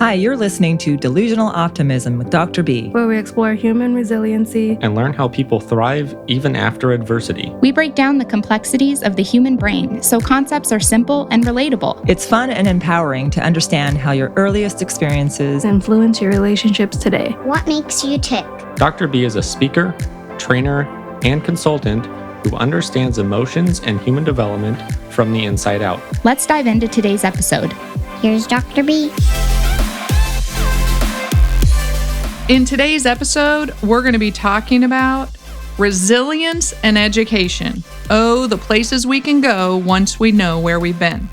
Hi, you're listening to Delusional Optimism with Dr. B, where we explore human resiliency and learn how people thrive even after adversity. We break down the complexities of the human brain so concepts are simple and relatable. It's fun and empowering to understand how your earliest experiences influence your relationships today. What makes you tick? Dr. B is a speaker, trainer, and consultant who understands emotions and human development from the inside out. Let's dive into today's episode. Here's Dr. B. In today's episode, we're going to be talking about resilience and education. Oh, the places we can go once we know where we've been.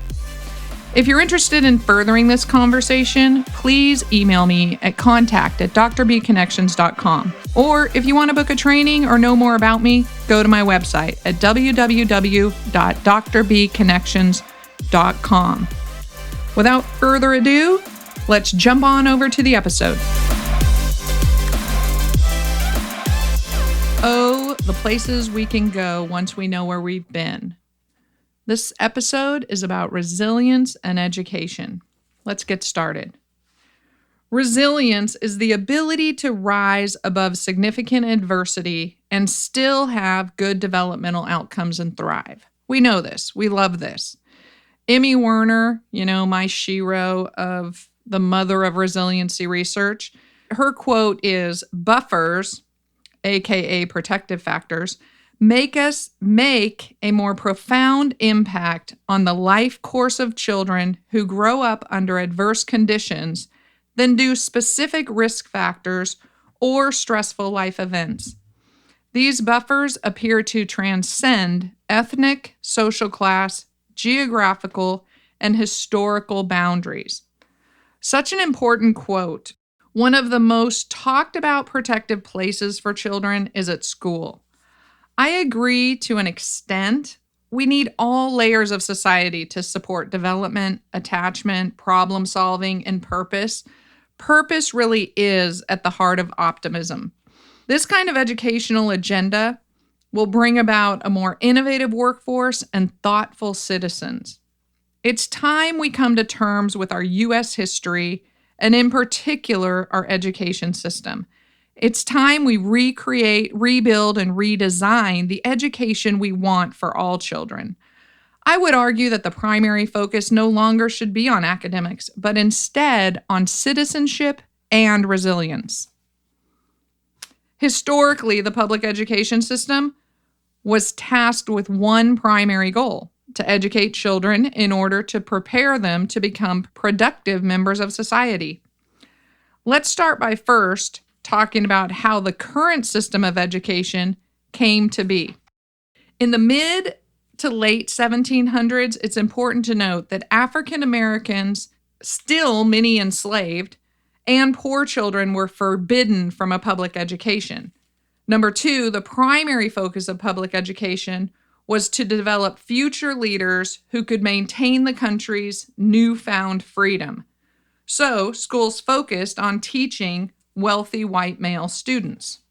If you're interested in furthering this conversation, please email me at contact@drbconnections.com. Or if you want to book a training or know more about me, go to my website at www.drbconnections.com. Without further ado, let's jump on over to the episode. Oh, the places we can go once we know where we've been. This episode is about resilience and education. Let's get started. Resilience is the ability to rise above significant adversity and still have good developmental outcomes and thrive. We know this. We love this. Emmy Werner, my shero of the mother of resiliency research, her quote is, "Buffers, aka protective factors, make us make a more profound impact on the life course of children who grow up under adverse conditions than do specific risk factors or stressful life events. These buffers appear to transcend ethnic, social class, geographical, and historical boundaries." Such an important quote. One of the most talked about protective places for children is at school. I agree to an extent. We need all layers of society to support development, attachment, problem solving, and purpose. Purpose really is at the heart of optimism. This kind of educational agenda will bring about a more innovative workforce and thoughtful citizens. It's time we come to terms with our U.S. history, and in particular, our education system. It's time we recreate, rebuild, and redesign the education we want for all children. I would argue that the primary focus no longer should be on academics, but instead on citizenship and resilience. Historically, the public education system was tasked with one primary goal: to educate children in order to prepare them to become productive members of society. Let's start by first talking about how the current system of education came to be. In the mid to late 1700s, it's important to note that African Americans, still many enslaved, and poor children were forbidden from a public education. Number two, the primary focus of public education was to develop future leaders who could maintain the country's newfound freedom. So, schools focused on teaching wealthy white male students.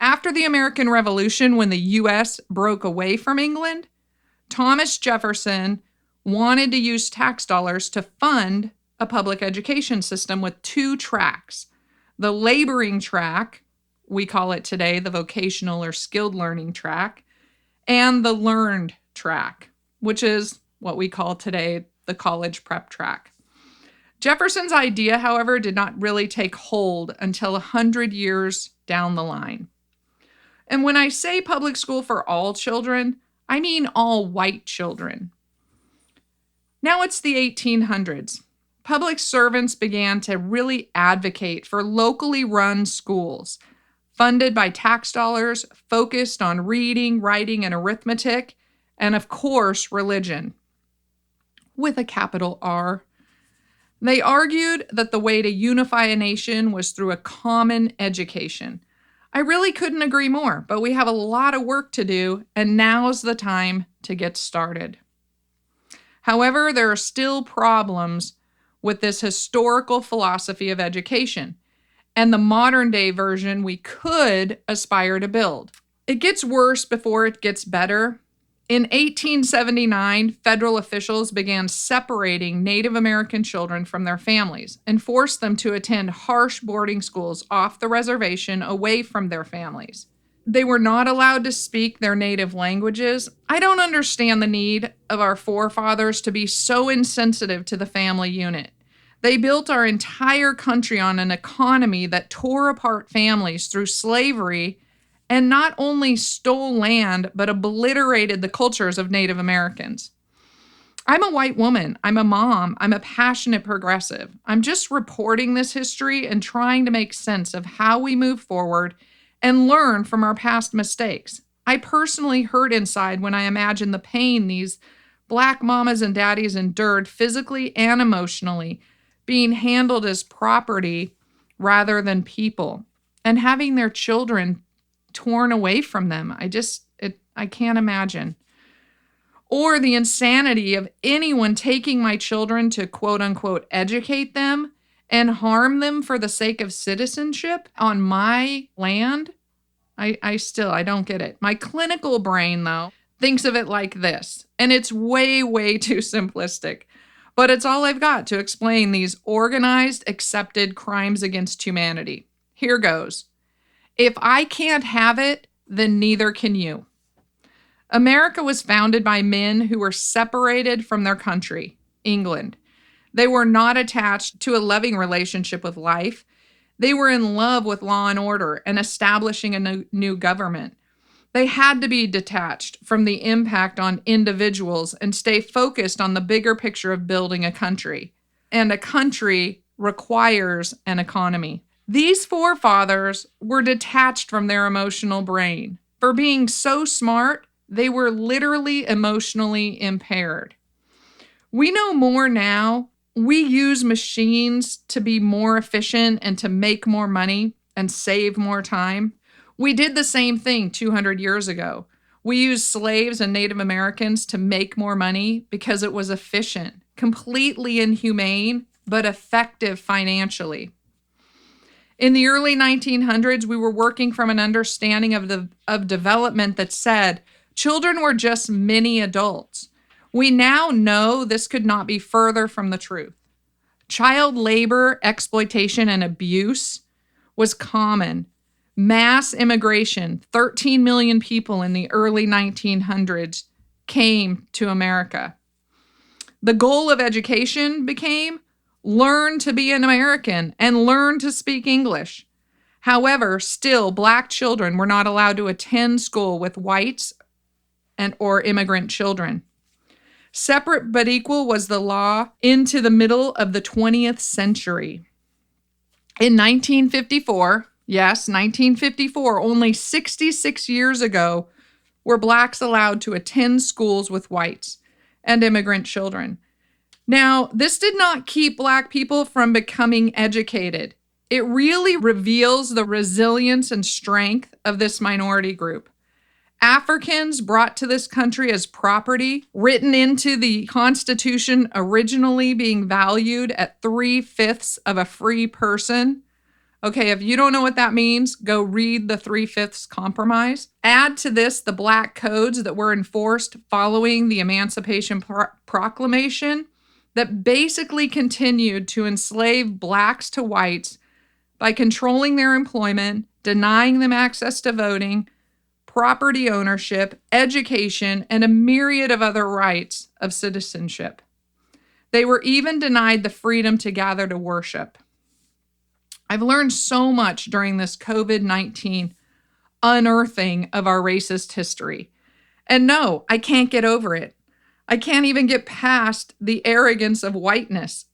After the American Revolution, when the U.S. broke away from England, Thomas Jefferson wanted to use tax dollars to fund a public education system with two tracks: the laboring track, we call it today the vocational or skilled learning track, and the learned track, which is what we call today the college prep track. Jefferson's idea, however, did not really take hold until 100 years down the line. And when I say public school for all children, I mean all white children. Now it's the 1800s. Public servants began to really advocate for locally run schools, funded by tax dollars, focused on reading, writing, and arithmetic, and of course, religion, with a capital R. They argued that the way to unify a nation was through a common education. I really couldn't agree more, but we have a lot of work to do, and now's the time to get started. However, there are still problems with this historical philosophy of education and the modern day version we could aspire to build. It gets worse before it gets better, In 1879, federal officials began separating Native American children from their families and forced them to attend harsh boarding schools off the reservation away from their families. They were not allowed to speak their native languages. I don't understand the need of our forefathers to be so insensitive to the family unit. They built our entire country on an economy that tore apart families through slavery and not only stole land, but obliterated the cultures of Native Americans. I'm a white woman. I'm a mom. I'm a passionate progressive. I'm just reporting this history and trying to make sense of how we move forward and learn from our past mistakes. I personally hurt inside when I imagine the pain these Black mamas and daddies endured physically and emotionally, being handled as property rather than people, and having their children torn away from them. I can't imagine. Or the insanity of anyone taking my children to quote unquote educate them and harm them for the sake of citizenship on my land. I don't get it. My clinical brain, though, thinks of it like this, and it's way, way too simplistic. But it's all I've got to explain these organized, accepted crimes against humanity. Here goes. If I can't have it, then neither can you. America was founded by men who were separated from their country, England. They were not attached to a loving relationship with life. They were in love with law and order and establishing a new government. They had to be detached from the impact on individuals and stay focused on the bigger picture of building a country. And a country requires an economy. These forefathers were detached from their emotional brain. For being so smart, they were literally emotionally impaired. We know more now. We use machines to be more efficient and to make more money and save more time. We did the same thing 200 years ago. We used slaves and Native Americans to make more money because it was efficient, completely inhumane, but effective financially. In the early 1900s, we were working from an understanding of development that said children were just mini adults. We now know this could not be further from the truth. Child labor, exploitation, and abuse was common. Mass immigration, 13 million people in the early 1900s came to America. The goal of education became learn to be an American and learn to speak English. However, still, Black children were not allowed to attend school with whites or immigrant children. Separate but equal was the law into the middle of the 20th century. In 1954, yes, 1954, only 66 years ago, were Blacks allowed to attend schools with whites and immigrant children. Now, this did not keep Black people from becoming educated. It really reveals the resilience and strength of this minority group. Africans brought to this country as property, written into the Constitution, originally being valued at 3/5 of a free person. Okay, if you don't know what that means, go read the 3/5 Compromise. Add to this the Black codes that were enforced following the Emancipation Proclamation that basically continued to enslave Blacks to whites by controlling their employment, denying them access to voting, property ownership, education, and a myriad of other rights of citizenship. They were even denied the freedom to gather to worship. I've learned so much during this COVID-19 unearthing of our racist history. And no, I can't get over it. I can't even get past the arrogance of whiteness.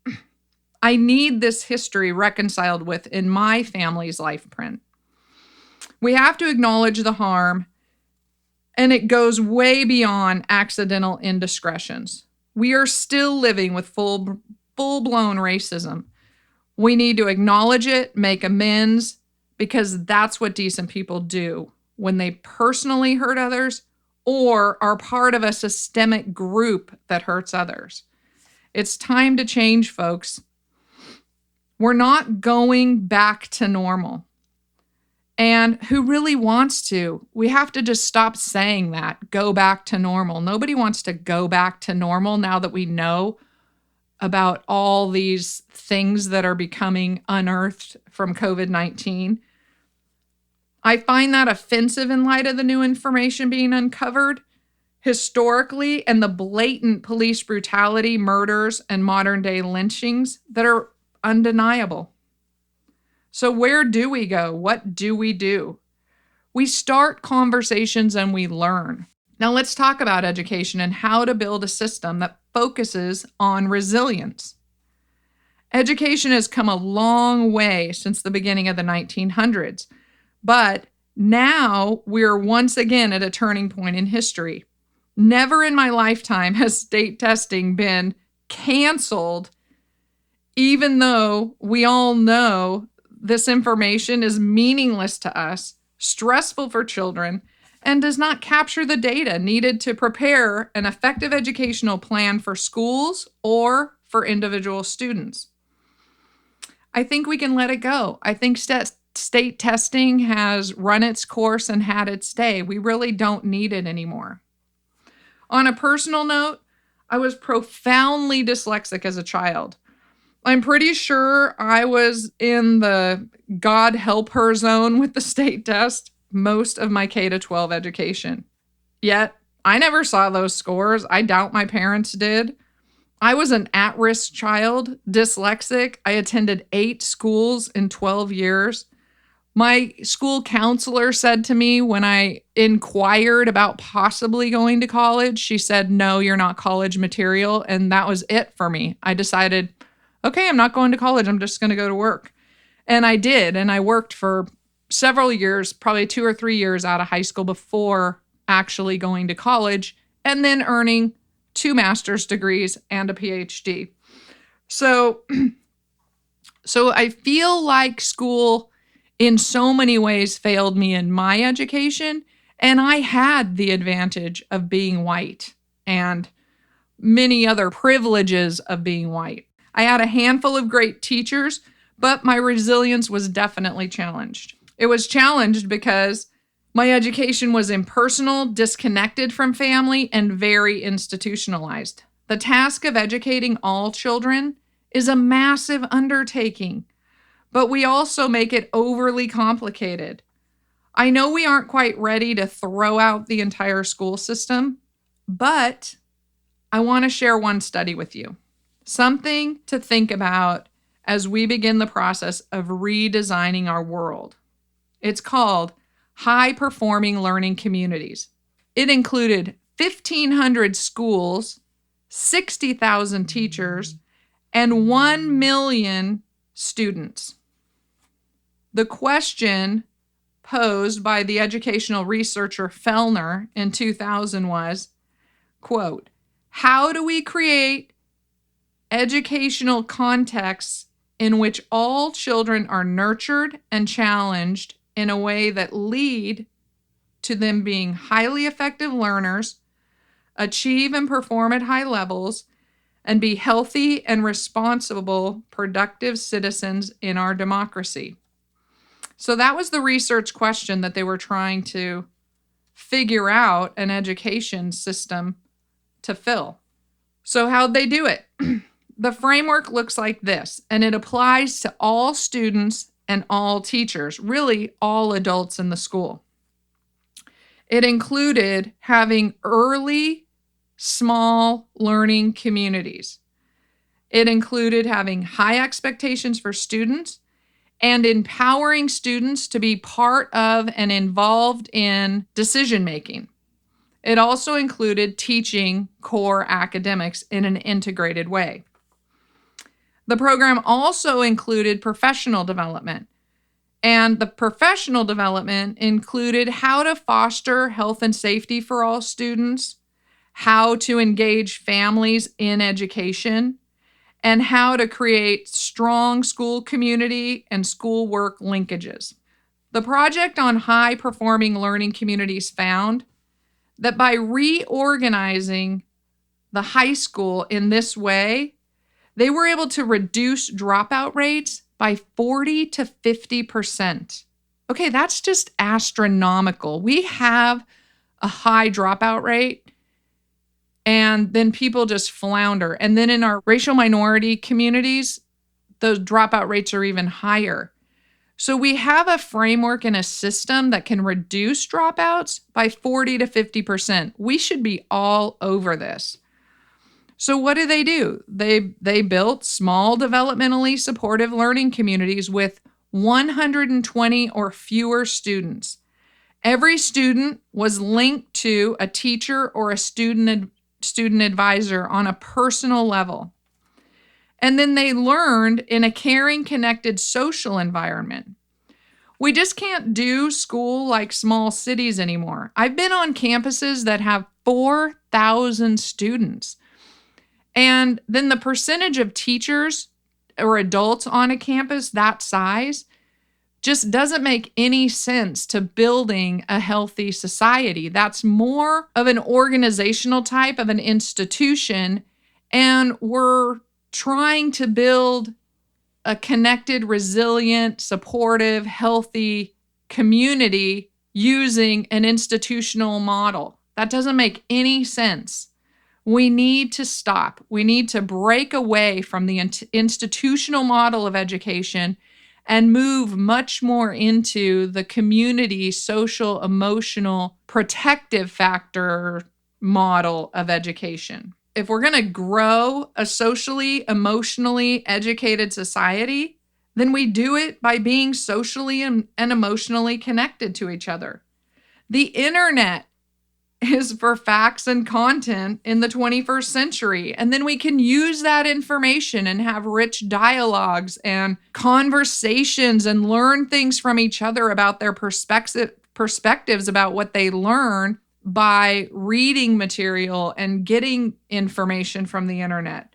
I need this history reconciled with in my family's life print. We have to acknowledge the harm, and it goes way beyond accidental indiscretions. We are still living with full-blown racism. We need to acknowledge it, make amends, because that's what decent people do when they personally hurt others or are part of a systemic group that hurts others. It's time to change, folks. We're not going back to normal. And who really wants to? We have to just stop saying that, go back to normal. Nobody wants to go back to normal now that we know about all these things that are becoming unearthed from COVID-19. I find that offensive in light of the new information being uncovered historically and the blatant police brutality, murders, and modern day lynchings that are undeniable. So where do we go? What do? We start conversations and we learn. Now let's talk about education and how to build a system that focuses on resilience. Education has come a long way since the beginning of the 1900s, but now we're once again at a turning point in history. Never in my lifetime has state testing been canceled, even though we all know this information is meaningless to us, stressful for children, and does not capture the data needed to prepare an effective educational plan for schools or for individual students. I think we can let it go. I think state testing has run its course and had its day. We really don't need it anymore. On a personal note, I was profoundly dyslexic as a child. I'm pretty sure I was in the God help her zone with the state test most of my K-12 education. Yet, I never saw those scores. I doubt my parents did. I was an at-risk child, dyslexic. I attended 8 schools in 12 years. My school counselor said to me when I inquired about possibly going to college, she said, "No, you're not college material." And that was it for me. I decided, okay, I'm not going to college. I'm just going to go to work. And I did. And I worked for several years, probably 2 or 3 years out of high school before actually going to college and then earning 2 master's degrees and a PhD. So I feel like school in so many ways failed me in my education. And I had the advantage of being white and many other privileges of being white. I had a handful of great teachers, but my resilience was definitely challenged. It was challenged because my education was impersonal, disconnected from family, and very institutionalized. The task of educating all children is a massive undertaking, but we also make it overly complicated. I know we aren't quite ready to throw out the entire school system, but I want to share one study with you. Something to think about as we begin the process of redesigning our world. It's called High Performing Learning Communities. It included 1,500 schools, 60,000 teachers, and 1 million students. The question posed by the educational researcher Fellner in 2000 was, quote, "How do we create educational contexts in which all children are nurtured and challenged in a way that lead to them being highly effective learners, achieve and perform at high levels, and be healthy and responsible, productive citizens in our democracy?" So that was the research question that they were trying to figure out an education system to fill. So how'd they do it? The framework looks like this, and it applies to all students and all teachers, really all adults in the school. It included having early, small learning communities. It included having high expectations for students and empowering students to be part of and involved in decision-making. It also included teaching core academics in an integrated way. The program also included professional development, and the professional development included how to foster health and safety for all students, how to engage families in education, and how to create strong school community and schoolwork linkages. The project on high-performing learning communities found that by reorganizing the high school in this way, they were able to reduce dropout rates by 40 to 50%. Okay, that's just astronomical. We have a high dropout rate, and then people just flounder. And then in our racial minority communities, those dropout rates are even higher. So we have a framework and a system that can reduce dropouts by 40 to 50%. We should be all over this. So what do? They built small developmentally supportive learning communities with 120 or fewer students. Every student was linked to a teacher or a student advisor on a personal level. And then they learned in a caring, connected social environment. We just can't do school like small cities anymore. I've been on campuses that have 4,000 students. And then the percentage of teachers or adults on a campus that size just doesn't make any sense to building a healthy society. That's more of an organizational type of an institution, and we're trying to build a connected, resilient, supportive, healthy community using an institutional model. That doesn't make any sense. We need to stop. We need to break away from the institutional model of education and move much more into the community, social, emotional, protective factor model of education. If we're going to grow a socially, emotionally educated society, then we do it by being socially and emotionally connected to each other. The internet is for facts and content in the 21st century. And then we can use that information and have rich dialogues and conversations and learn things from each other about their perspectives about what they learn by reading material and getting information from the internet.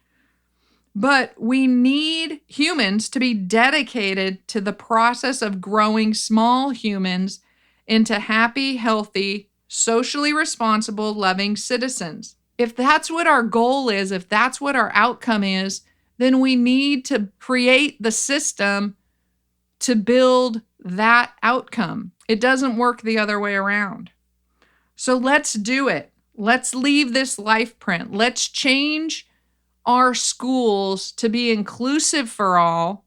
But we need humans to be dedicated to the process of growing small humans into happy, healthy, socially responsible, loving citizens. If that's what our goal is, if that's what our outcome is, then we need to create the system to build that outcome. It doesn't work the other way around. So let's do it. Let's leave this life print. Let's change our schools to be inclusive for all,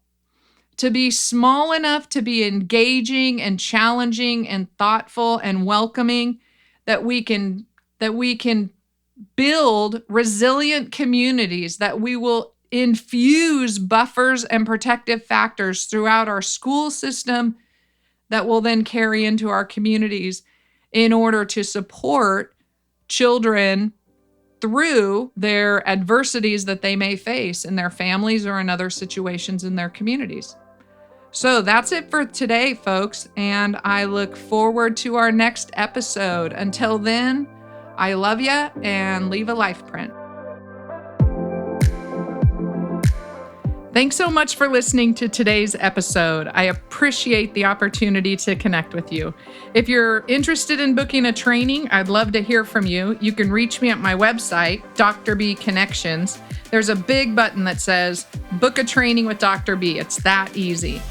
to be small enough to be engaging and challenging and thoughtful and welcoming, that we can build resilient communities, that we will infuse buffers and protective factors throughout our school system that will then carry into our communities in order to support children through their adversities that they may face in their families or in other situations in their communities. So that's it for today, folks, and I look forward to our next episode. Until then, I love you and leave a life print. Thanks so much for listening to today's episode. I appreciate the opportunity to connect with you. If you're interested in booking a training, I'd love to hear from you. You can reach me at my website, Dr. B Connections. There's a big button that says, book a training with Dr. B. It's that easy.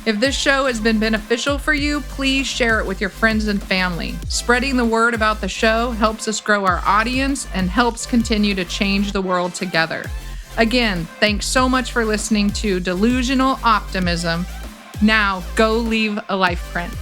If this show has been beneficial for you, please share it with your friends and family. Spreading the word about the show helps us grow our audience and helps continue to change the world together. Again, thanks so much for listening to Delusional Optimism. Now, go leave a life print.